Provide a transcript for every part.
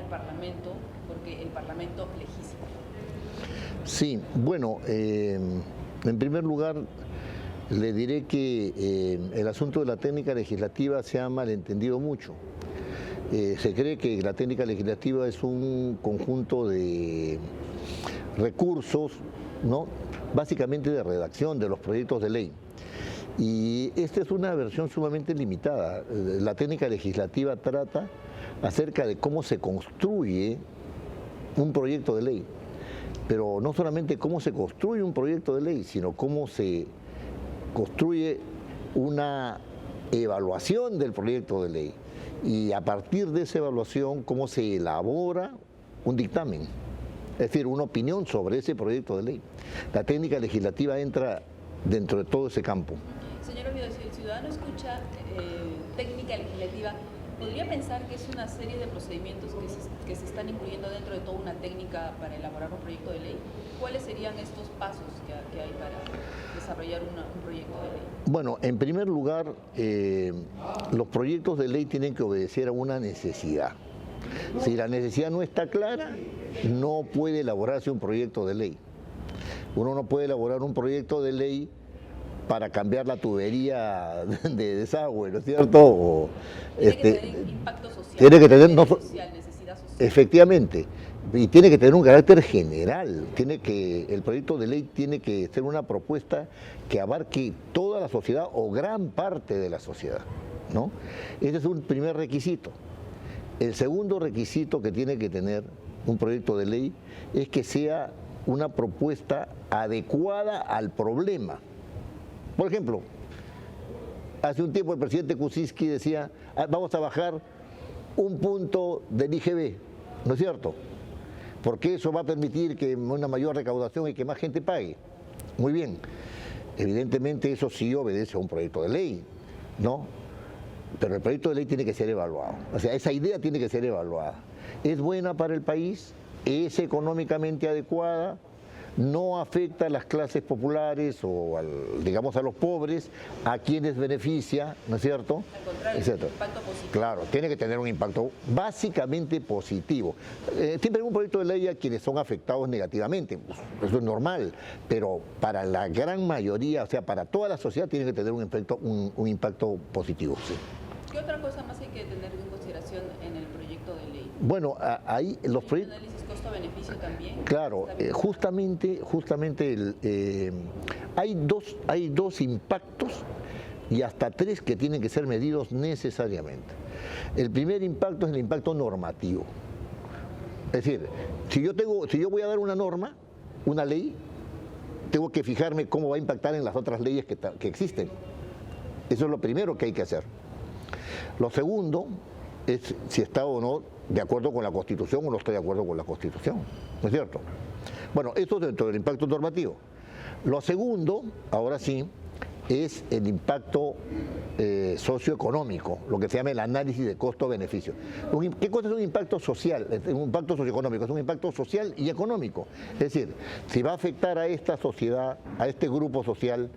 al Parlamento, porque el Parlamento legisla. Sí, bueno, en primer lugar le diré que el asunto de la técnica legislativa se ha malentendido mucho. Se cree que la técnica legislativa es un conjunto de recursos, ¿no?, básicamente de redacción de los proyectos de ley. Y esta es una versión sumamente limitada. La técnica legislativa trata acerca de cómo se construye un proyecto de ley, pero no solamente cómo se construye un proyecto de ley, sino cómo se construye una evaluación del proyecto de ley y a partir de esa evaluación cómo se elabora un dictamen, es decir, una opinión sobre ese proyecto de ley. La técnica legislativa entra dentro de todo ese campo. Señor Oviedo, si el ciudadano escucha técnica legislativa, ¿podría pensar que es una serie de procedimientos que se están incluyendo dentro de toda una técnica para elaborar un proyecto de ley? ¿Cuáles serían estos pasos que hay para desarrollar un proyecto de ley? Bueno, en primer lugar, los proyectos de ley tienen que obedecer a una necesidad. Si la necesidad no está clara, no puede elaborarse un proyecto de ley. Uno no puede elaborar un proyecto de ley para cambiar la tubería de desagüe, ¿no es cierto? O, tiene que tener impacto social, tiene que tener necesidad social. Efectivamente, y tiene que tener un carácter general. El proyecto de ley tiene que ser una propuesta que abarque toda la sociedad o gran parte de la sociedad, ¿no? Ese es un primer requisito. El segundo requisito que tiene que tener un proyecto de ley es que sea una propuesta adecuada al problema. Por ejemplo, hace un tiempo el presidente Kuczynski decía, vamos a bajar un punto del IGB, ¿no es cierto? Porque eso va a permitir que una mayor recaudación y que más gente pague. Muy bien, evidentemente eso sí obedece a un proyecto de ley, ¿no? Pero el proyecto de ley tiene que ser evaluado, o sea, esa idea tiene que ser evaluada. ¿Es buena para el país? ¿Es económicamente adecuada? ¿No afecta a las clases populares o, digamos, a los pobres, a quienes beneficia, ¿no es cierto? Al contrario, un impacto positivo. Claro, tiene que tener un impacto básicamente positivo. Siempre hay un proyecto de ley a quienes son afectados negativamente, pues, eso es normal, pero para la gran mayoría, o sea, para toda la sociedad tiene que tener un impacto positivo. Sí. ¿Qué otra cosa más hay que tener en consideración en el proyecto de ley? Bueno, ahí los proyectos... ¿Análisis costo-beneficio también? Claro, justamente hay dos impactos y hasta tres que tienen que ser medidos necesariamente. El primer impacto es el impacto normativo. Es decir, si yo voy a dar una norma, una ley, tengo que fijarme cómo va a impactar en las otras leyes que existen. Eso es lo primero que hay que hacer. Lo segundo es si está o no de acuerdo con la Constitución o no estoy de acuerdo con la Constitución, ¿no es cierto? Bueno, esto es dentro del impacto normativo. Lo segundo, ahora sí, es el impacto socioeconómico, lo que se llama el análisis de costo-beneficio. ¿Qué cosa es un impacto social? Un impacto socioeconómico, es un impacto social y económico. Es decir, si va a afectar a esta sociedad, a este grupo social,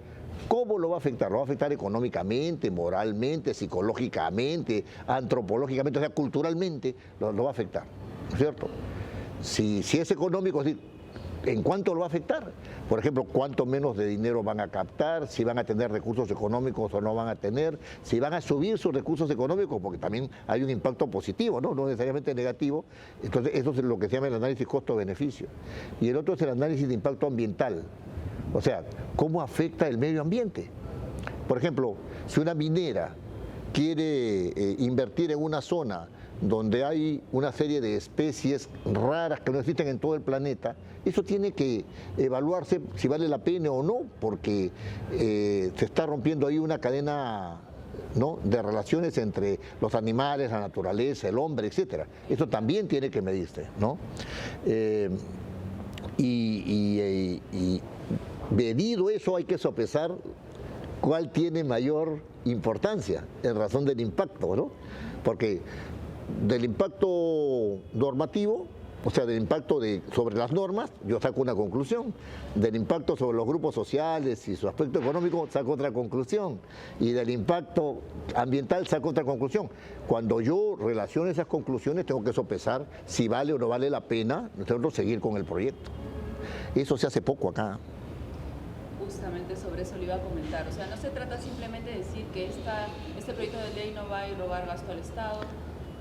¿cómo lo va a afectar? Lo va a afectar económicamente, moralmente, psicológicamente, antropológicamente, o sea, culturalmente, lo va a afectar, ¿no es cierto? Si es económico, ¿en cuánto lo va a afectar? Por ejemplo, ¿cuánto menos de dinero van a captar? ¿Si van a tener recursos económicos o no van a tener? ¿Si van a subir sus recursos económicos? Porque también hay un impacto positivo, no necesariamente negativo. Entonces, eso es lo que se llama el análisis costo-beneficio. Y el otro es el análisis de impacto ambiental. O sea, ¿cómo afecta el medio ambiente? Por ejemplo, si una minera quiere invertir en una zona donde hay una serie de especies raras que no existen en todo el planeta, eso tiene que evaluarse si vale la pena o no, porque se está rompiendo ahí una cadena, ¿no?, de relaciones entre los animales, la naturaleza, el hombre, etcétera. Eso también tiene que medirse, ¿no? Medido eso, hay que sopesar cuál tiene mayor importancia en razón del impacto, ¿no? Porque del impacto normativo O sea, del impacto sobre las normas, yo saco una conclusión. Del impacto sobre los grupos sociales y su aspecto económico, saco otra conclusión. Y del impacto ambiental, saco otra conclusión. Cuando yo relaciono esas conclusiones, tengo que sopesar si vale o no vale la pena nosotros seguir con el proyecto. Eso se hace poco acá. Justamente sobre eso le iba a comentar. O sea, no se trata simplemente de decir que este proyecto de ley no va a ir a robar gasto al Estado,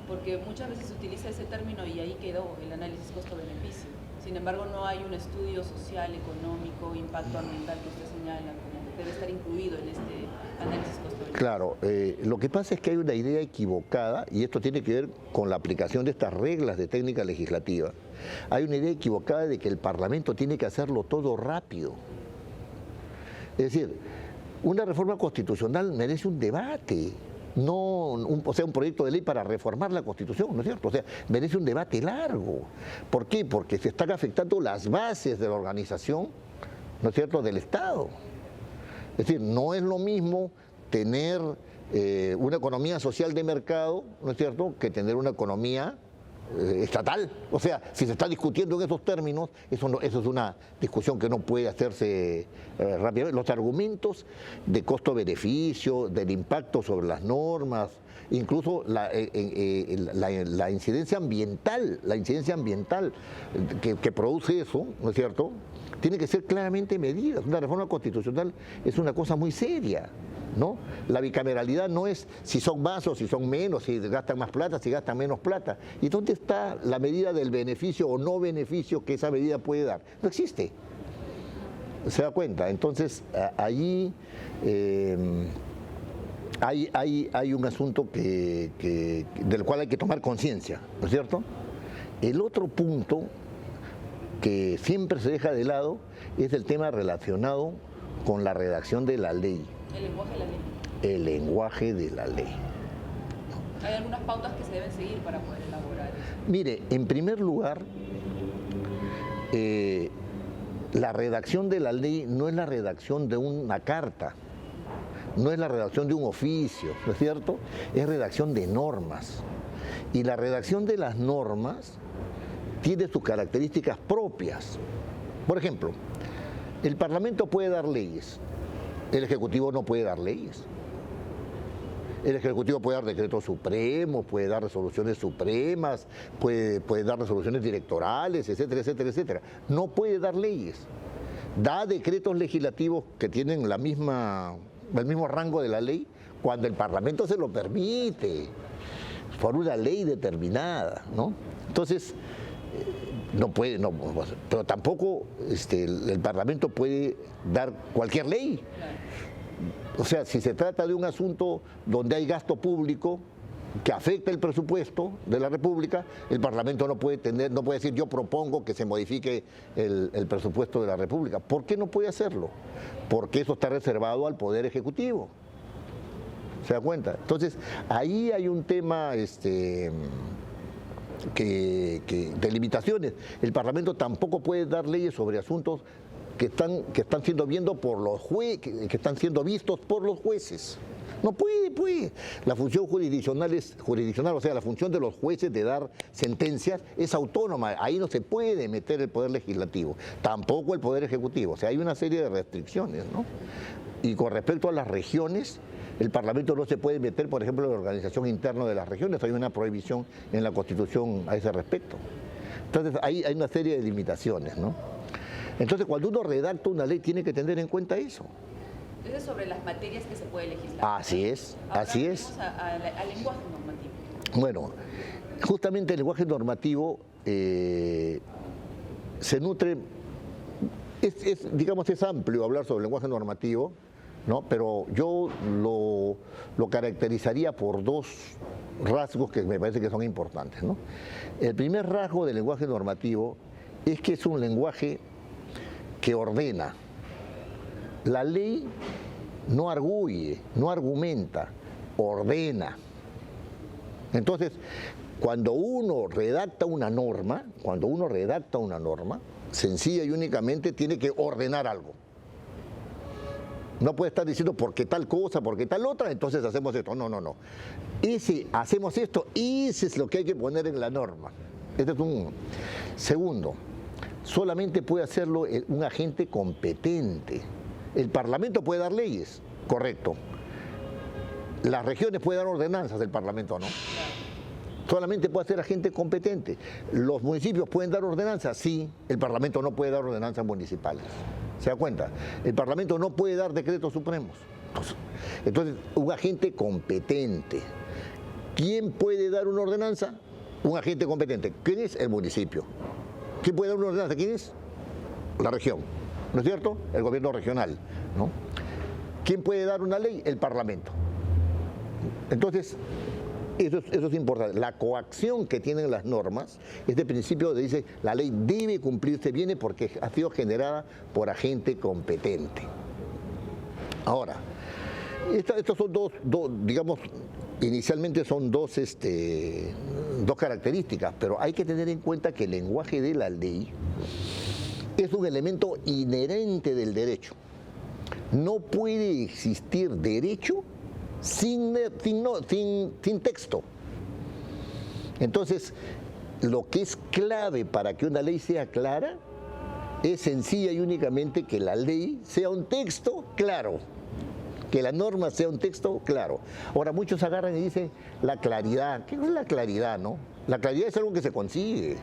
porque muchas veces se utiliza ese término y ahí quedó el análisis costo-beneficio. Sin embargo, no hay un estudio social, económico, impacto ambiental que usted señala como que debe estar incluido en este análisis costo-beneficio. Claro, lo que pasa es que hay una idea equivocada, y esto tiene que ver con la aplicación de estas reglas de técnica legislativa. Hay una idea equivocada de que el Parlamento tiene que hacerlo todo rápido. Es decir, una reforma constitucional merece un debate. No, un proyecto de ley para reformar la Constitución, ¿no es cierto? O sea, merece un debate largo. ¿Por qué? Porque se están afectando las bases de la organización, ¿no es cierto?, del Estado. Es decir, no es lo mismo tener una economía social de mercado, ¿no es cierto?, que tener una economía estatal. O sea, si se está discutiendo en esos términos, eso es una discusión que no puede hacerse rápidamente. Los argumentos de costo-beneficio, del impacto sobre las normas, incluso la incidencia ambiental, que produce eso, ¿no es cierto?, tiene que ser claramente medida. Una reforma constitucional es una cosa muy seria, ¿no? La bicameralidad no es si son más o si son menos, si gastan más plata, si gastan menos plata. ¿Y dónde está la medida del beneficio o no beneficio que esa medida puede dar? No existe. ¿Se da cuenta? Entonces, allí hay un asunto del cual hay que tomar conciencia, ¿no es cierto? El otro punto que siempre se deja de lado es el tema relacionado con la redacción de la ley. El lenguaje de la ley. El lenguaje de la ley. ¿Hay algunas pautas que se deben seguir para poder elaborar eso? Mire, en primer lugar, la redacción de la ley no es la redacción de una carta, no es la redacción de un oficio, ¿no es cierto? Es redacción de normas. Y la redacción de las normas tiene sus características propias. Por ejemplo, el Parlamento puede dar leyes, el Ejecutivo no puede dar leyes. El Ejecutivo puede dar decretos supremos, puede dar resoluciones supremas, puede dar resoluciones directorales, etcétera, etcétera, etcétera. No puede dar leyes. Da decretos legislativos que tienen el mismo rango de la ley cuando el Parlamento se lo permite, por una ley determinada, ¿no? Entonces, no puede, no, pero tampoco el Parlamento puede dar cualquier ley. O sea, si se trata de un asunto donde hay gasto público que afecta el presupuesto de la República, el Parlamento no puede decir yo propongo que se modifique el presupuesto de la República. ¿Por qué no puede hacerlo? Porque eso está reservado al Poder Ejecutivo. ¿Se da cuenta? Entonces, ahí hay un tema de limitaciones. El Parlamento tampoco puede dar leyes sobre asuntos que están siendo vistos por los jueces. No puede, pues. La función jurisdiccional, o sea, la función de los jueces de dar sentencias es autónoma. Ahí no se puede meter el Poder Legislativo, tampoco el Poder Ejecutivo. O sea, hay una serie de restricciones, ¿no? Y con respecto a las regiones, el Parlamento no se puede meter, por ejemplo, en la organización interna de las regiones. Hay una prohibición en la Constitución a ese respecto. Entonces, ahí hay una serie de limitaciones, ¿no? Entonces, cuando uno redacta una ley, tiene que tener en cuenta eso. Eso es sobre las materias que se puede legislar. Así es, ahora así es. Al lenguaje normativo. Bueno, justamente el lenguaje normativo se nutre, digamos, es amplio hablar sobre el lenguaje normativo, ¿no? Pero yo lo caracterizaría por dos rasgos que me parece que son importantes, ¿no? El primer rasgo del lenguaje normativo es que es un lenguaje que ordena. La ley no arguye, no argumenta, ordena. Entonces, cuando uno redacta una norma, sencilla y únicamente tiene que ordenar algo. No puede estar diciendo porque tal cosa, porque tal otra, entonces hacemos esto. No, no, no. Y si hacemos esto, ese es lo que hay que poner en la norma. Este es Segundo, solamente puede hacerlo un agente competente. El Parlamento puede dar leyes, correcto. Las regiones pueden dar ordenanzas, el Parlamento no. Solamente puede ser agente competente. Los municipios pueden dar ordenanzas, sí. El Parlamento no puede dar ordenanzas municipales. ¿Se da cuenta? El Parlamento no puede dar decretos supremos. Entonces, un agente competente. ¿Quién puede dar una ordenanza? Un agente competente. ¿Quién es? El municipio. ¿Quién puede dar una ordenanza? ¿Quién es? La región. ¿No es cierto? El gobierno regional, ¿no? ¿Quién puede dar una ley? El Parlamento. Entonces, eso es importante. La coacción que tienen las normas, este principio de dice, la ley debe cumplirse, viene porque ha sido generada por agente competente. Ahora, estos son dos, digamos, inicialmente son dos características, pero hay que tener en cuenta que el lenguaje de la ley es un elemento inherente del derecho. No puede existir derecho sin texto. Entonces, lo que es clave para que una ley sea clara es sencilla y únicamente que la ley sea un texto claro, que la norma sea un texto claro. Ahora, muchos agarran y dicen la claridad. ¿Qué es la claridad, no? La claridad es algo que se consigue.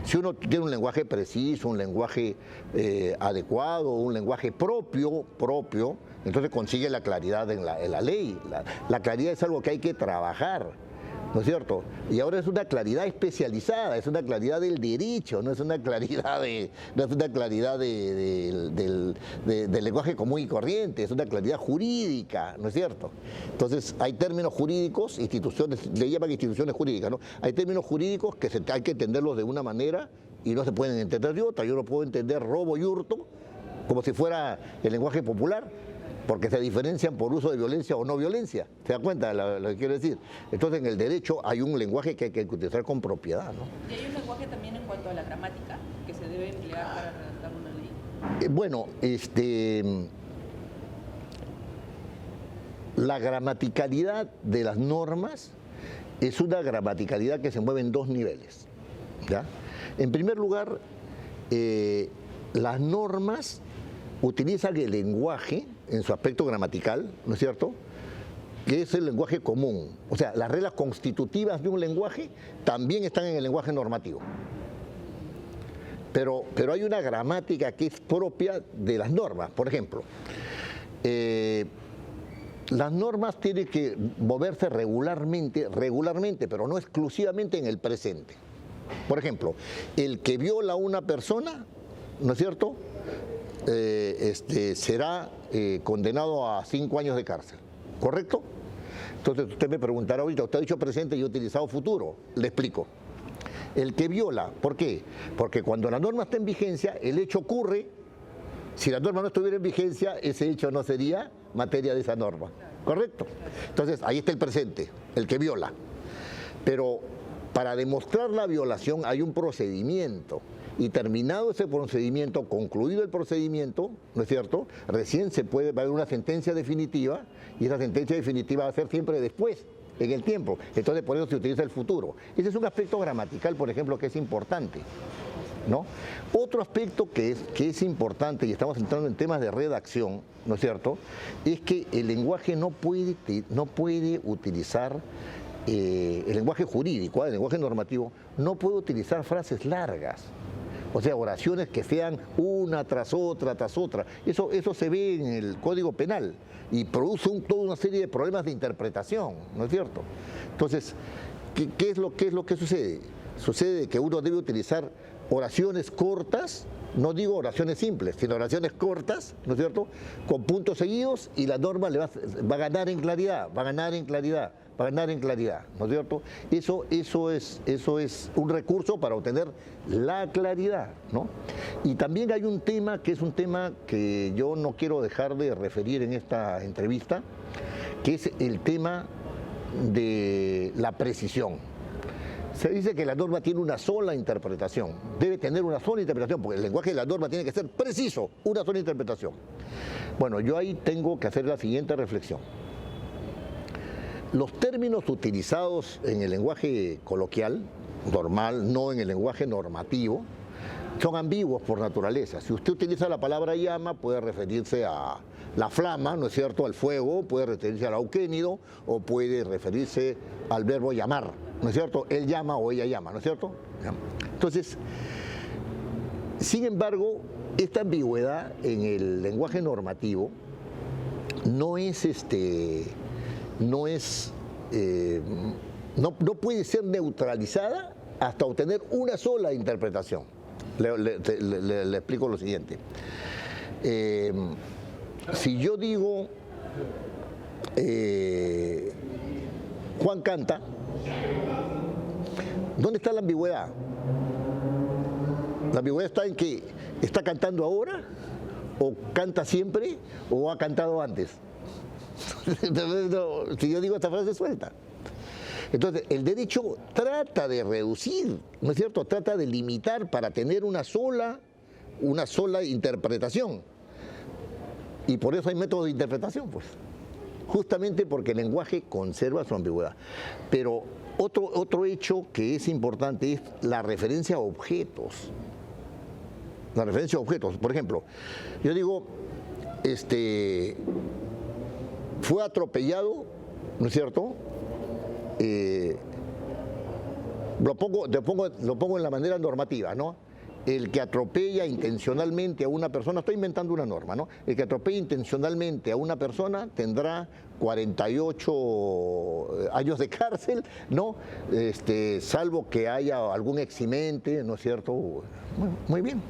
Si uno tiene un lenguaje preciso, un lenguaje adecuado, un lenguaje propio, entonces consigue la claridad en la ley. La claridad es algo que hay que trabajar, ¿no es cierto? Y ahora es una claridad especializada, es una claridad del derecho, no es una claridad del lenguaje común y corriente, es una claridad jurídica, ¿no es cierto? Entonces hay términos jurídicos, le llaman instituciones jurídicas, ¿no? Hay términos jurídicos que hay que entenderlos de una manera y no se pueden entender de otra. Yo no puedo entender robo y hurto como si fuera el lenguaje popular, porque se diferencian por uso de violencia o no violencia. ¿Se da cuenta de lo que quiero decir? Entonces, en el derecho hay un lenguaje que hay que utilizar con propiedad, ¿no? ¿Y hay un lenguaje también en cuanto a la gramática que se debe emplear para redactar una ley? Bueno, la gramaticalidad de las normas es una gramaticalidad que se mueve en dos niveles, ¿ya? En primer lugar, las normas utilizan el lenguaje en su aspecto gramatical, ¿no es cierto?, que es el lenguaje común. O sea, las reglas constitutivas de un lenguaje también están en el lenguaje normativo. Pero hay una gramática que es propia de las normas. Por ejemplo, las normas tienen que moverse regularmente, pero no exclusivamente en el presente. Por ejemplo, el que viola a una persona, ¿no es cierto?, será condenado a 5 años de cárcel, ¿correcto? Entonces usted me preguntará ahorita, usted ha dicho presente y ha utilizado futuro. Le explico. El que viola, ¿por qué? Porque cuando la norma está en vigencia, el hecho ocurre. Si la norma no estuviera en vigencia, ese hecho no sería materia de esa norma, ¿correcto? Entonces ahí está el presente, el que viola. Pero para demostrar la violación hay un procedimiento. Y terminado ese procedimiento, concluido el procedimiento, ¿no es cierto?, recién va a haber una sentencia definitiva, y esa sentencia definitiva va a ser siempre después, en el tiempo. Entonces, por eso se utiliza el futuro. Ese es un aspecto gramatical, por ejemplo, que es importante, ¿no? Otro aspecto que es importante, y estamos entrando en temas de redacción, ¿no es cierto?, es que el lenguaje no puede utilizar, el lenguaje jurídico, el lenguaje normativo, no puede utilizar frases largas. O sea, oraciones que sean una tras otra, tras otra. Eso se ve en el Código Penal y produce toda una serie de problemas de interpretación, ¿no es cierto? Entonces, ¿qué es lo que sucede? Sucede que uno debe utilizar oraciones cortas, no digo oraciones simples, sino oraciones cortas, ¿no es cierto?, con puntos seguidos, y la norma va a ganar en claridad, va a ganar en claridad, ¿no es cierto? Eso es un recurso para obtener la claridad, ¿no? Y también hay un tema que es un tema que yo no quiero dejar de referir en esta entrevista, que es el tema de la precisión. Se dice que la norma tiene una sola interpretación, debe tener una sola interpretación, porque el lenguaje de la norma tiene que ser preciso, una sola interpretación. Bueno, yo ahí tengo que hacer la siguiente reflexión. Los términos utilizados en el lenguaje coloquial, normal, no en el lenguaje normativo, son ambiguos por naturaleza. Si usted utiliza la palabra llama, puede referirse a la flama, ¿no es cierto?, al fuego, puede referirse al auquénido o puede referirse al verbo llamar, ¿no es cierto? Él llama o ella llama, ¿no es cierto? Entonces, sin embargo, esta ambigüedad en el lenguaje normativo no puede ser neutralizada hasta obtener una sola interpretación. Le explico lo siguiente. Si yo digo Juan canta, ¿dónde está la ambigüedad? La ambigüedad está en que está cantando ahora, o canta siempre, o ha cantado antes. Si yo digo esta frase suelta. Entonces, el derecho trata de reducir, ¿no es cierto? Trata de limitar para tener una sola interpretación. Y por eso hay métodos de interpretación, pues. Justamente porque el lenguaje conserva su ambigüedad. Pero otro hecho que es importante es la referencia a objetos. La referencia a objetos. Por ejemplo, yo digo, fue atropellado, ¿no es cierto? Lo pongo en la manera normativa, ¿no? El que atropella intencionalmente a una persona, estoy inventando una norma, ¿no? El que atropella intencionalmente a una persona tendrá 48 años de cárcel, ¿no? Salvo que haya algún eximente, ¿no es cierto? Bueno, muy bien.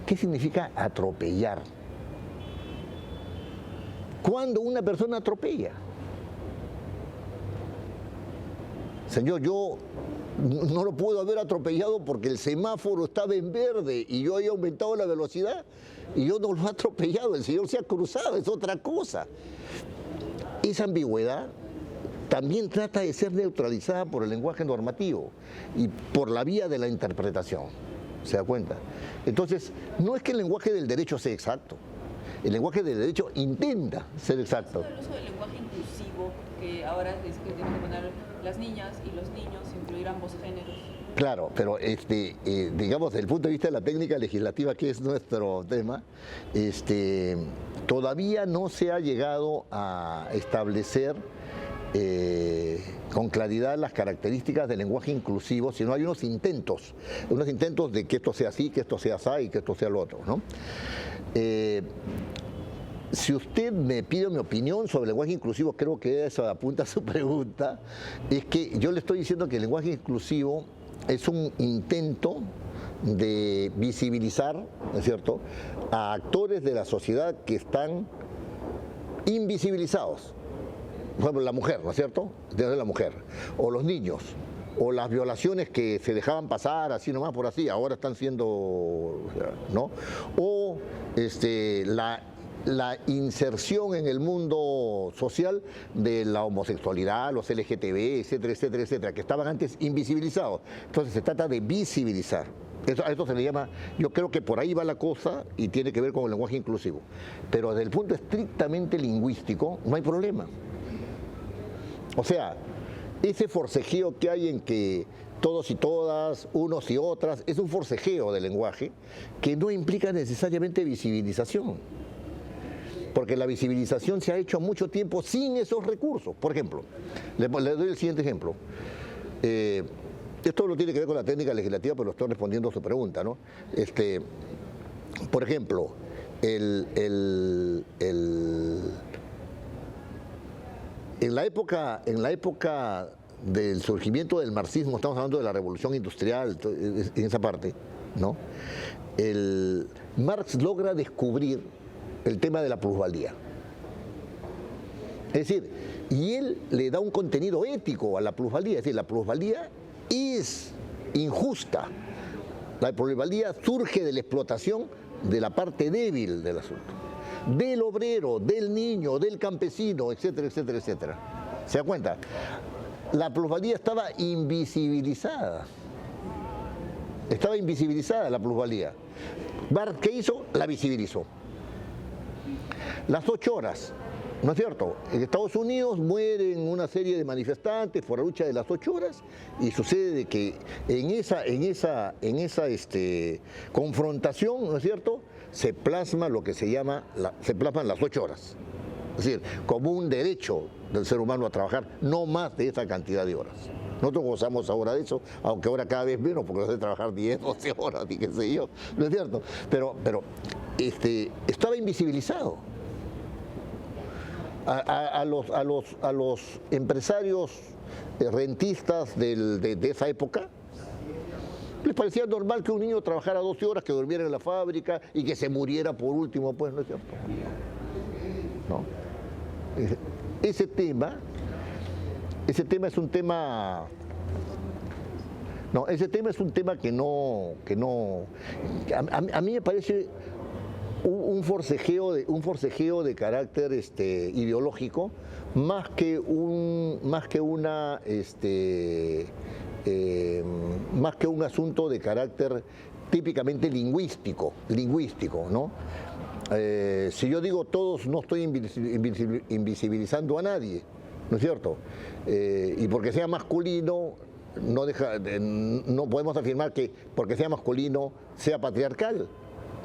¿Qué significa atropellar? ¿Cuándo una persona atropella? Señor, yo no lo puedo haber atropellado porque el semáforo estaba en verde y yo había aumentado la velocidad y yo no lo he atropellado, el señor se ha cruzado, es otra cosa. Esa ambigüedad también trata de ser neutralizada por el lenguaje normativo y por la vía de la interpretación. ¿Se da cuenta? Entonces, no es que el lenguaje del derecho sea exacto. El lenguaje del derecho intenta ser exacto. El uso del lenguaje inclusivo, que ahora es que tienen que poner las niñas y los niños, incluir ambos géneros. Claro, pero digamos, desde el punto de vista de la técnica legislativa, que es nuestro tema, todavía no se ha llegado a establecer con claridad las características del lenguaje inclusivo, sino hay unos intentos de que esto sea así, que esto sea así y que esto sea lo otro, ¿no? Si usted me pide mi opinión sobre el lenguaje inclusivo, creo que eso apunta a su pregunta, es que yo le estoy diciendo que el lenguaje inclusivo es un intento de visibilizar, ¿no es cierto?, a actores de la sociedad que están invisibilizados. Por ejemplo, la mujer, ¿no es cierto? La mujer, o los niños, o las violaciones que se dejaban pasar así nomás por así, ahora están siendo, ¿no? O la inserción en el mundo social de la homosexualidad, los LGTB, etcétera, etcétera, etcétera, que estaban antes invisibilizados. Entonces se trata de visibilizar. A esto se le llama, yo creo que por ahí va la cosa y tiene que ver con el lenguaje inclusivo. Pero desde el punto estrictamente lingüístico no hay problema. O sea, ese forcejeo que hay en que todos y todas, unos y otras, es un forcejeo del lenguaje que no implica necesariamente visibilización. Porque la visibilización se ha hecho mucho tiempo sin esos recursos. Por ejemplo, le doy el siguiente ejemplo. Esto no tiene que ver con la técnica legislativa, pero estoy respondiendo a su pregunta, ¿no? Por ejemplo, en la época del surgimiento del marxismo, estamos hablando de la revolución industrial, en esa parte, ¿no? Marx logra descubrir el tema de la plusvalía. Es decir, y él le da un contenido ético a la plusvalía, es decir, la plusvalía es injusta. La plusvalía surge de la explotación de la parte débil del asunto, del obrero, del niño, del campesino, etcétera, etcétera, etcétera. ¿Se da cuenta? La plusvalía estaba invisibilizada. Estaba invisibilizada la plusvalía. Marx, ¿qué hizo? La visibilizó. Las 8 horas ¿No es cierto? En Estados Unidos mueren una serie de manifestantes por la lucha de las 8 horas y sucede de que en esa confrontación, ¿no es cierto?, se plasma lo que se llama, se plasman las 8 horas. Es decir, como un derecho del ser humano a trabajar no más de esa cantidad de horas. Nosotros gozamos ahora de eso, aunque ahora cada vez menos, porque nos hace trabajar 10, 12 horas, y qué sé yo, ¿no es cierto? Pero estaba invisibilizado. A los empresarios rentistas de esa época les parecía normal que un niño trabajara 12 horas, que durmiera en la fábrica y que se muriera por último, pues, ¿no es cierto? ¿No? Ese tema es un tema... No, ese tema es un tema que no... A mí me parece un forcejeo de carácter ideológico, más que un asunto de carácter típicamente lingüístico, ¿no? Si yo digo todos, no estoy invisibilizando a nadie, ¿no es cierto? Y porque sea masculino, no podemos afirmar que porque sea masculino sea patriarcal.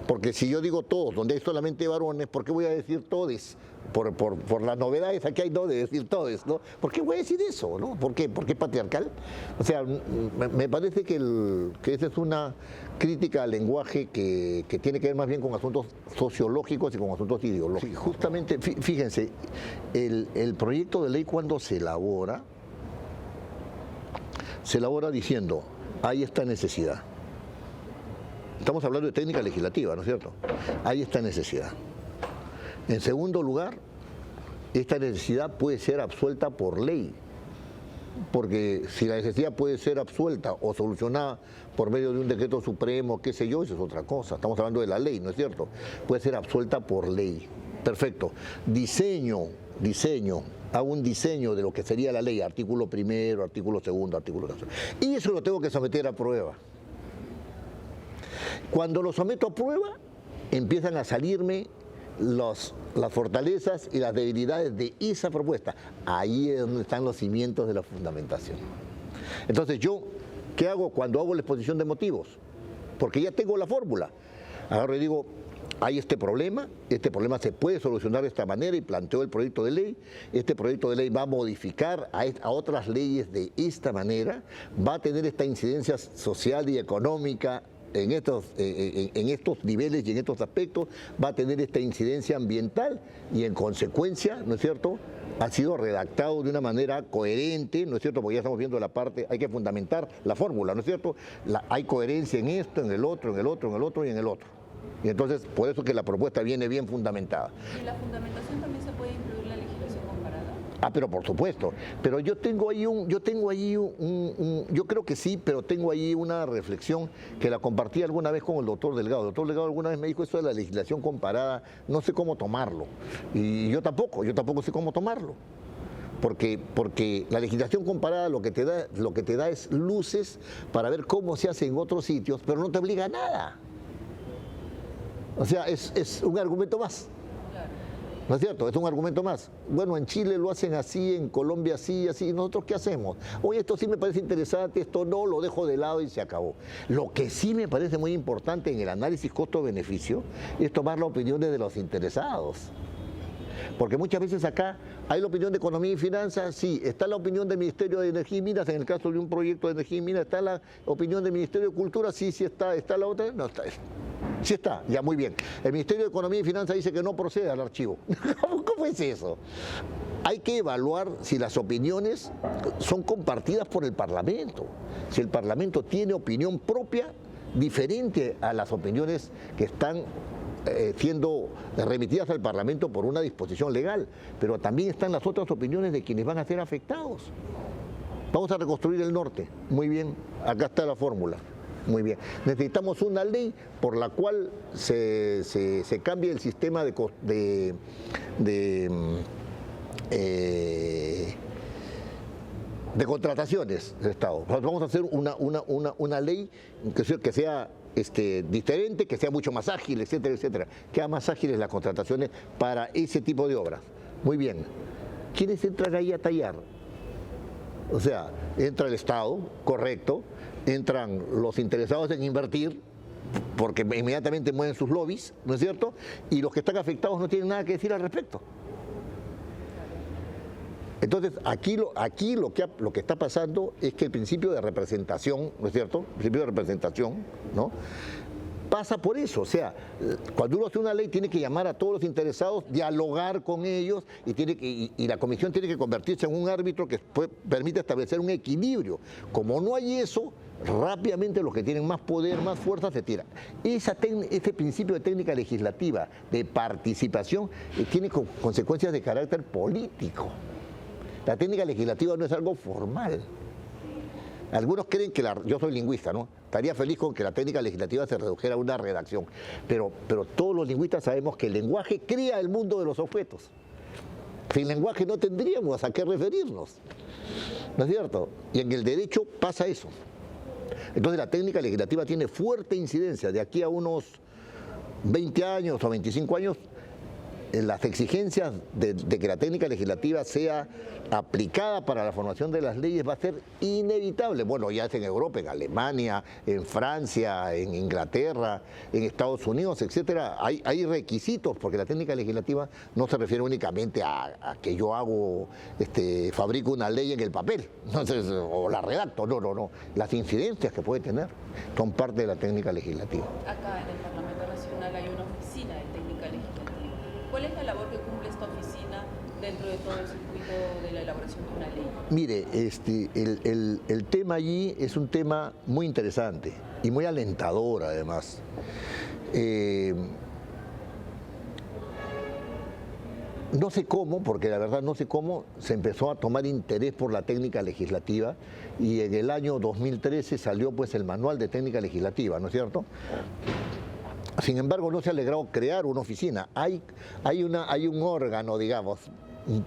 Porque si yo digo todos, donde hay solamente varones, ¿por qué voy a decir todes? Por las novedades aquí hay, no, de decir todes, ¿no? ¿Por qué voy a decir eso, no? ¿Por qué patriarcal? O sea, me parece que esa es una crítica al lenguaje que tiene que ver más bien con asuntos sociológicos y con asuntos ideológicos. Sí, justamente, fíjense, el proyecto de ley cuando se elabora diciendo, hay esta necesidad. Estamos hablando de técnica legislativa, ¿no es cierto? Hay esta necesidad. En segundo lugar, esta necesidad puede ser absuelta por ley, porque si la necesidad puede ser absuelta o solucionada por medio de un decreto supremo, qué sé yo, eso es otra cosa. Estamos hablando de la ley, ¿no es cierto? Puede ser absuelta por ley. Perfecto. Hago un diseño de lo que sería la ley, artículo primero, artículo segundo, artículo tercero. Y eso lo tengo que someter a prueba. Cuando lo someto a prueba, empiezan a salirme las fortalezas y las debilidades de esa propuesta. Ahí es donde están los cimientos de la fundamentación. Entonces yo, ¿qué hago cuando hago la exposición de motivos? Porque ya tengo la fórmula. Agarro y digo, hay este problema se puede solucionar de esta manera y planteo el proyecto de ley. Este proyecto de ley va a modificar a otras leyes de esta manera, va a tener esta incidencia social y económica en estos niveles y en estos aspectos, va a tener esta incidencia ambiental y en consecuencia, ¿no es cierto?, ha sido redactado de una manera coherente, ¿no es cierto?, porque ya estamos viendo la parte, hay que fundamentar la fórmula, ¿no es cierto?, hay coherencia en esto, en el otro, en el otro, en el otro y en el otro. Y entonces, por eso que la propuesta viene bien fundamentada. ¿Y la fundamentación también se puede incluir en la legislación comparada? Ah, pero por supuesto. Pero yo creo que sí, pero tengo ahí una reflexión que la compartí alguna vez con el doctor Delgado. El doctor Delgado alguna vez me dijo eso de la legislación comparada, no sé cómo tomarlo. Y yo tampoco sé cómo tomarlo. Porque la legislación comparada lo que te da es luces para ver cómo se hace en otros sitios, pero no te obliga a nada. O sea, es un argumento más. ¿No es cierto? Es un argumento más. Bueno, en Chile lo hacen así, en Colombia así, así. ¿Nosotros qué hacemos? Oye, esto sí me parece interesante, esto no, lo dejo de lado y se acabó. Lo que sí me parece muy importante en el análisis costo-beneficio es tomar la opinión de los interesados. Porque muchas veces acá hay la opinión de Economía y Finanzas, sí, está la opinión del Ministerio de Energía y Minas, en el caso de un proyecto de energía y minas, está la opinión del Ministerio de Cultura, sí, sí está la otra, no está. Sí está, ya muy bien. El Ministerio de Economía y Finanzas dice que no procede al archivo. ¿Cómo es eso? Hay que evaluar si las opiniones son compartidas por el Parlamento. Si el Parlamento tiene opinión propia diferente a las opiniones que están siendo remitidas al Parlamento por una disposición legal. Pero también están las otras opiniones de quienes van a ser afectados. Vamos a reconstruir el norte. Muy bien, acá está la fórmula. Muy bien. Necesitamos una ley por la cual se cambie el sistema de contrataciones del Estado. Vamos a hacer una ley que sea diferente, que sea mucho más ágil, etcétera, etcétera. Que haga más ágiles las contrataciones para ese tipo de obras. Muy bien. ¿Quiénes entran ahí a tallar? O sea, entra el Estado, correcto, entran los interesados en invertir, porque inmediatamente mueven sus lobbies, ¿no es cierto? Y los que están afectados no tienen nada que decir al respecto. Entonces, aquí lo que está pasando es que el principio de representación, ¿no es cierto? El principio de representación, ¿no? Pasa por eso, o sea, cuando uno hace una ley tiene que llamar a todos los interesados, dialogar con ellos y la comisión tiene que convertirse en un árbitro que permite establecer un equilibrio. Como no hay eso, rápidamente los que tienen más poder, más fuerza se tiran. Ese principio de técnica legislativa, de participación, tiene consecuencias de carácter político. La técnica legislativa no es algo formal. Algunos creen que yo soy lingüista, ¿no? Estaría feliz con que la técnica legislativa se redujera a una redacción, pero todos los lingüistas sabemos que el lenguaje crea el mundo de los objetos. Sin lenguaje no tendríamos a qué referirnos, ¿no es cierto? Y en el derecho pasa eso. Entonces la técnica legislativa tiene fuerte incidencia. De aquí a unos 20 años o 25 años, las exigencias de que la técnica legislativa sea aplicada para la formación de las leyes va a ser inevitable. Bueno, ya es en Europa, en Alemania, en Francia, en Inglaterra, en Estados Unidos, etcétera. Hay requisitos, porque la técnica legislativa no se refiere únicamente a que yo fabrico una ley en el papel, entonces, o la redacto, no. Las incidencias que puede tener son parte de la técnica legislativa. Acá en el Parlamento Nacional hay una oficina de técnica legislativa. ¿Cuál es la labor que cumple esta oficina dentro de todo el circuito de la elaboración de una ley? Mire, el tema allí es un tema muy interesante y muy alentador además. No sé cómo, porque la verdad no sé cómo, se empezó a tomar interés por la técnica legislativa y en el año 2013 salió pues el manual de técnica legislativa, ¿no es cierto? Sin embargo, no se ha logrado crear una oficina. Hay un órgano, digamos,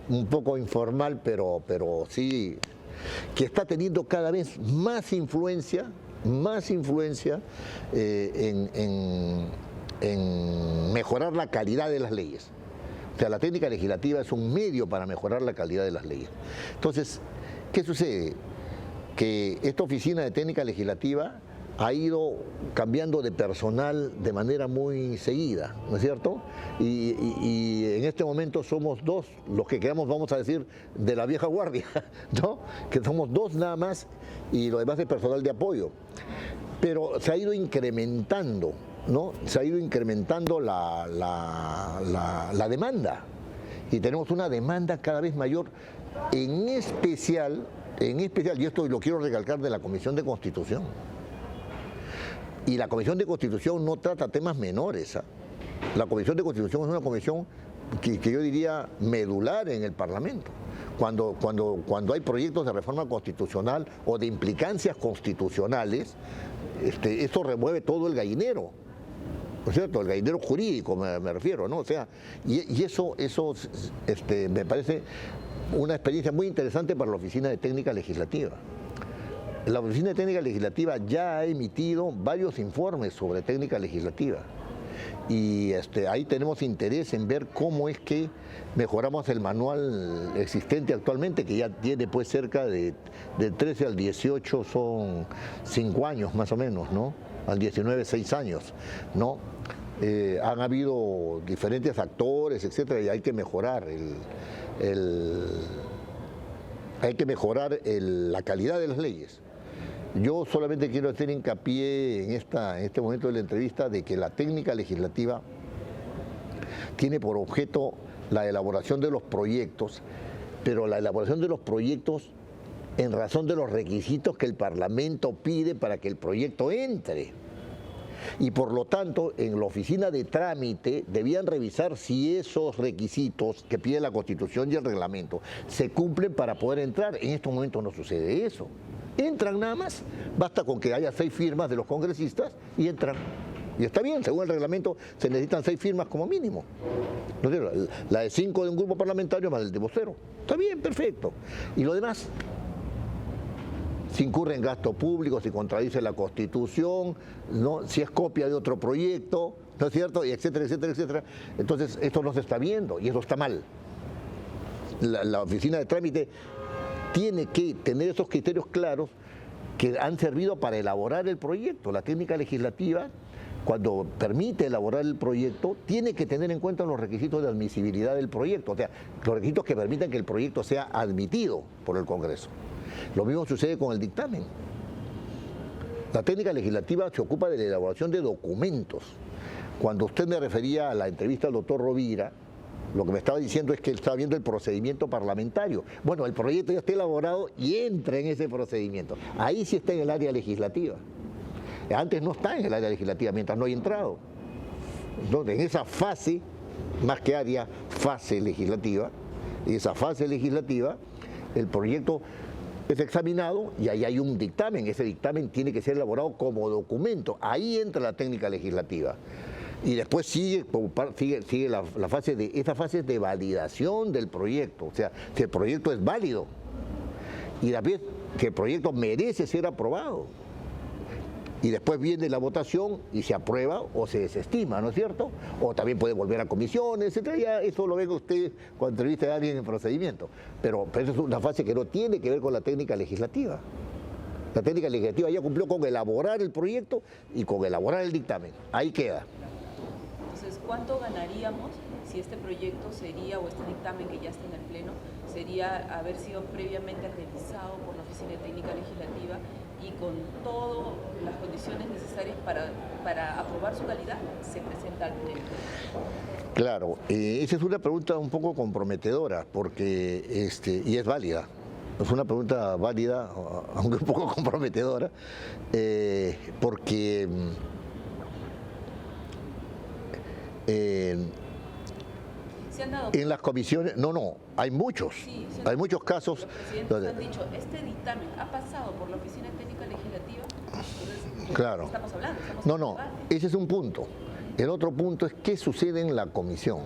un poco informal, pero sí, que está teniendo cada vez más influencia en mejorar la calidad de las leyes. O sea, la técnica legislativa es un medio para mejorar la calidad de las leyes. Entonces, ¿qué sucede? Que esta oficina de técnica legislativa ha ido cambiando de personal de manera muy seguida, ¿no es cierto? Y en este momento somos dos, los que quedamos, vamos a decir, de la vieja guardia, ¿no? Que somos dos nada más y lo demás es personal de apoyo. Pero se ha ido incrementando, ¿no? Se ha ido incrementando la demanda y tenemos una demanda cada vez mayor, en especial, y esto lo quiero recalcar, de la Comisión de Constitución. Y la Comisión de Constitución no trata temas menores. La Comisión de Constitución es una comisión que yo diría medular en el Parlamento. Cuando hay proyectos de reforma constitucional o de implicancias constitucionales, eso remueve todo el gallinero, ¿no es cierto? El gallinero jurídico me refiero, ¿no? O sea, y eso me parece una experiencia muy interesante para la Oficina de Técnica Legislativa. La Oficina de Técnica Legislativa ya ha emitido varios informes sobre técnica legislativa y ahí tenemos interés en ver cómo es que mejoramos el manual existente actualmente, que ya tiene pues cerca de 13 al 18, son 5 años más o menos, ¿no? Al 19, 6 años, ¿no? Han habido diferentes actores, etcétera, y hay que mejorar la calidad de las leyes. Yo solamente quiero hacer hincapié en este momento de la entrevista de que la técnica legislativa tiene por objeto la elaboración de los proyectos, pero la elaboración de los proyectos en razón de los requisitos que el Parlamento pide para que el proyecto entre. Y por lo tanto, en la oficina de trámite debían revisar si esos requisitos que pide la Constitución y el reglamento se cumplen para poder entrar. En estos momentos no sucede eso. Entran nada más, basta con que haya 6 firmas de los congresistas y entran. Y está bien, según el reglamento se necesitan 6 firmas como mínimo. ¿No es cierto? La de 5 de un grupo parlamentario más el de vocero. Está bien, perfecto. Y lo demás, si incurre en gasto público, si contradice la Constitución, ¿no? Si es copia de otro proyecto, ¿no es cierto? Y etcétera, etcétera, etcétera. Entonces, esto no se está viendo y eso está mal. la oficina de trámite tiene que tener esos criterios claros que han servido para elaborar el proyecto. La técnica legislativa, cuando permite elaborar el proyecto, tiene que tener en cuenta los requisitos de admisibilidad del proyecto, o sea, los requisitos que permitan que el proyecto sea admitido por el Congreso. Lo mismo sucede con el dictamen. La técnica legislativa se ocupa de la elaboración de documentos. Cuando usted me refería a la entrevista al doctor Rovira, lo que me estaba diciendo es que él estaba viendo el procedimiento parlamentario. Bueno, el proyecto ya está elaborado y entra en ese procedimiento. Ahí sí está en el área legislativa. Antes no está en el área legislativa, mientras no hay entrado. Entonces, en esa fase, más que área, fase legislativa, y esa fase legislativa, el proyecto es examinado y ahí hay un dictamen. Ese dictamen tiene que ser elaborado como documento. Ahí entra la técnica legislativa. Y después sigue la fase de, esa fase de validación del proyecto. O sea, si el proyecto es válido y también que el proyecto merece ser aprobado. Y después viene la votación y se aprueba o se desestima, ¿no es cierto? O también puede volver a comisiones, etc. Ya eso lo ve usted cuando entrevista a alguien en procedimiento. Pero eso es una fase que no tiene que ver con la técnica legislativa. La técnica legislativa ya cumplió con elaborar el proyecto y con elaborar el dictamen. Ahí queda. Entonces, ¿cuánto ganaríamos si este proyecto sería, o este dictamen que ya está en el Pleno, sería haber sido previamente revisado por la Oficina de Técnica Legislativa y con todas las condiciones necesarias para aprobar su calidad, se presenta al Pleno? Claro, esa es una pregunta un poco comprometedora, porque y es válida. Es una pregunta válida, aunque un poco comprometedora, porque en las comisiones, hay muchos, sí, hay muchos casos. Los presidentes han dicho, este dictamen ha pasado por la Oficina de Técnica Legislativa, entonces, claro. Estamos hablando. Ese es un punto. El otro punto es qué sucede en la comisión.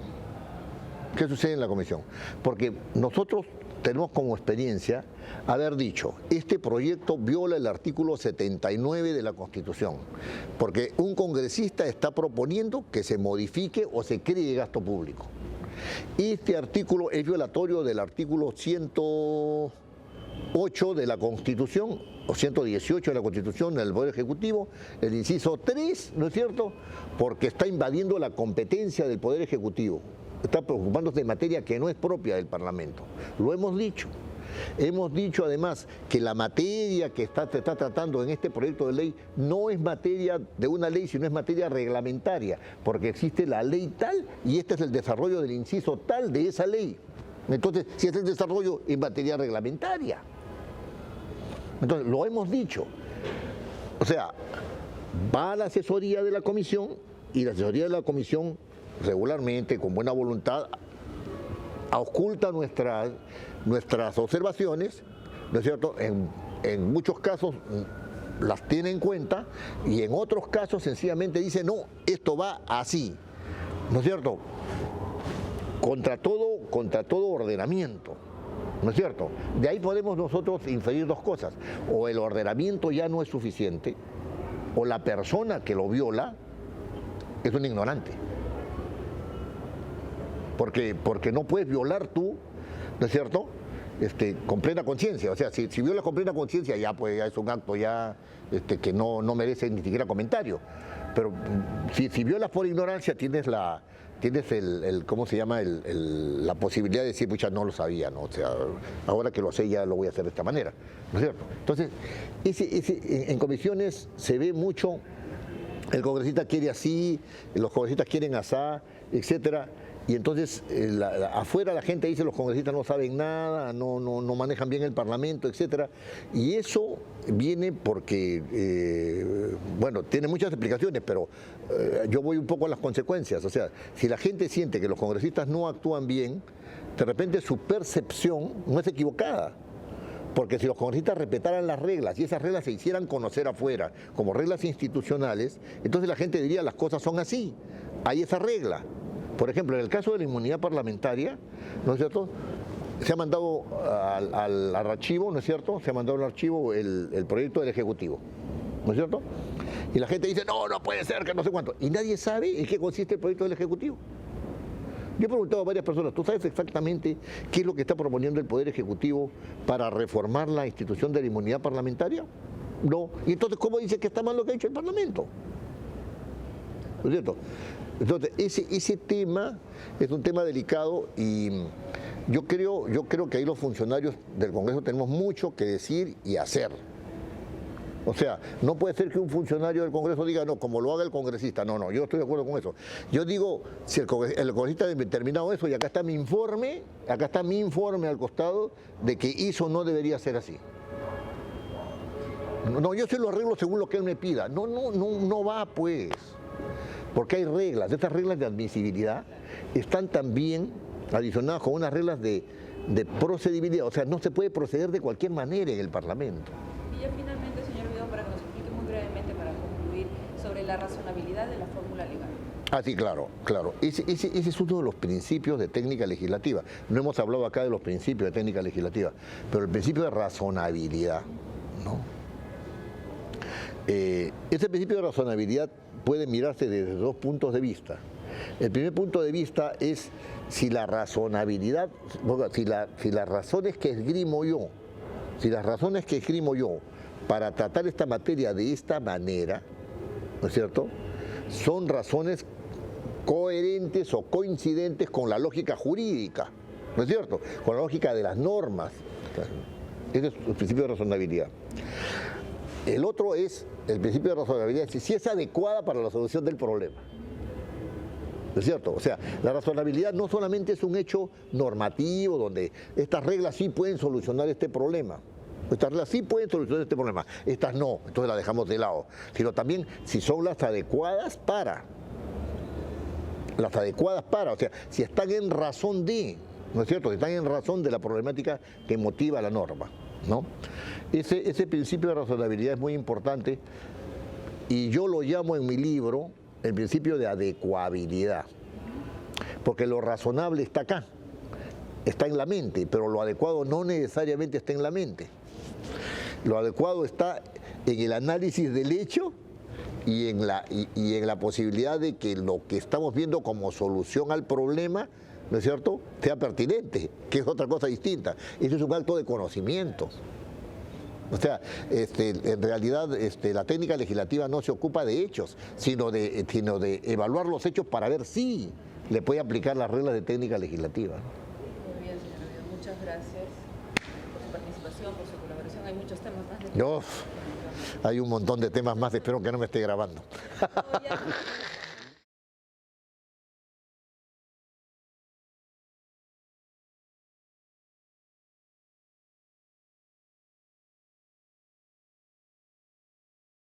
¿Qué sucede en la comisión? Porque nosotros tenemos como experiencia haber dicho, este proyecto viola el artículo 79 de la Constitución, porque un congresista está proponiendo que se modifique o se cree gasto público. Este artículo es violatorio del artículo 108 de la Constitución, o 118 de la Constitución del Poder Ejecutivo, el inciso 3, ¿no es cierto? Porque está invadiendo la competencia del Poder Ejecutivo. Está preocupándose de materia que no es propia del Parlamento. Lo hemos dicho. Hemos dicho además que la materia que se está tratando en este proyecto de ley no es materia de una ley, sino es materia reglamentaria, porque existe la ley tal y este es el desarrollo del inciso tal de esa ley. Entonces, si es el desarrollo en materia reglamentaria. Entonces, lo hemos dicho. O sea, va a la asesoría de la comisión y la asesoría de la comisión regularmente, con buena voluntad, ausculta nuestras observaciones, ¿no es cierto? En muchos casos las tiene en cuenta y en otros casos sencillamente dice, no, esto va así, ¿no es cierto? Contra todo ordenamiento, ¿no es cierto? De ahí podemos nosotros inferir dos cosas, o el ordenamiento ya no es suficiente, o la persona que lo viola es un ignorante. Porque no puedes violar tú, ¿no es cierto?, con plena conciencia. O sea, si violas con plena conciencia ya es un acto que no merece ni siquiera comentario. Pero si violas por ignorancia tienes ¿cómo se llama? La posibilidad de decir, pucha, no lo sabía, ¿no? O sea, ahora que lo sé ya lo voy a hacer de esta manera, ¿no es cierto? Entonces, en comisiones se ve mucho, el congresista quiere así, los congresistas quieren asá, etcétera. Y entonces afuera la gente dice los congresistas no saben nada, no manejan bien el Parlamento, etcétera. Y eso viene porque, tiene muchas explicaciones, pero yo voy un poco a las consecuencias. O sea, si la gente siente que los congresistas no actúan bien, de repente su percepción no es equivocada. Porque si los congresistas respetaran las reglas y esas reglas se hicieran conocer afuera como reglas institucionales, entonces la gente diría las cosas son así, hay esa regla. Por ejemplo, en el caso de la inmunidad parlamentaria, ¿no es cierto?, se ha mandado al archivo, ¿no es cierto?, se ha mandado al archivo el proyecto del Ejecutivo, ¿no es cierto? Y la gente dice, no puede ser, que no sé cuánto. Y nadie sabe en qué consiste el proyecto del Ejecutivo. Yo he preguntado a varias personas, ¿tú sabes exactamente qué es lo que está proponiendo el Poder Ejecutivo para reformar la institución de la inmunidad parlamentaria? No. Y entonces, ¿cómo dice que está mal lo que ha hecho el Parlamento? ¿No es cierto? Entonces, ese tema es un tema delicado y yo creo que ahí los funcionarios del Congreso tenemos mucho que decir y hacer. O sea, no puede ser que un funcionario del Congreso diga, no, como lo haga el congresista. No, yo estoy de acuerdo con eso. Yo digo, si el congresista ha determinado eso, y acá está mi informe al costado de que eso no debería ser así. No, yo se lo arreglo según lo que él me pida. No va pues. Porque hay reglas. Estas reglas de admisibilidad están también adicionadas con unas reglas de procedibilidad. O sea, no se puede proceder de cualquier manera en el Parlamento. Y ya finalmente, señor Vidal, para que nos explique muy brevemente, para concluir, sobre la razonabilidad de la fórmula legal. Ah, sí, claro. Ese es uno de los principios de técnica legislativa. No hemos hablado acá de los principios de técnica legislativa, pero el principio de razonabilidad, ¿no? Ese principio de razonabilidad puede mirarse desde dos puntos de vista. El primer punto de vista es si la razonabilidad, si las razones que esgrimo yo, para tratar esta materia de esta manera, ¿no es cierto?, son razones coherentes o coincidentes con la lógica jurídica, ¿no es cierto?, con la lógica de las normas. Ese es el principio de razonabilidad. El otro es el principio de razonabilidad, si es adecuada para la solución del problema. ¿No es cierto? O sea, la razonabilidad no solamente es un hecho normativo donde estas reglas sí pueden solucionar este problema. Estas reglas sí pueden solucionar este problema, estas no, entonces las dejamos de lado. Sino también si son las adecuadas para. O sea, si están en razón de, ¿no es cierto? Si están en razón de la problemática que motiva la norma, ¿no? Ese principio de razonabilidad es muy importante y yo lo llamo en mi libro el principio de adecuabilidad, porque lo razonable está acá, está en la mente, pero lo adecuado no necesariamente está en la mente. Lo adecuado está en el análisis del hecho y en la posibilidad de que lo que estamos viendo como solución al problema, ¿no es cierto?, sea pertinente, que es otra cosa distinta. Eso es un acto de conocimiento. O sea, en realidad la técnica legislativa no se ocupa de hechos, sino de evaluar los hechos para ver si le puede aplicar las reglas de técnica legislativa. Muy bien, señor Vidal, muchas gracias por su participación, por su colaboración. Hay muchos temas más. Hay un montón de temas más, espero que no me esté grabando. No, ya.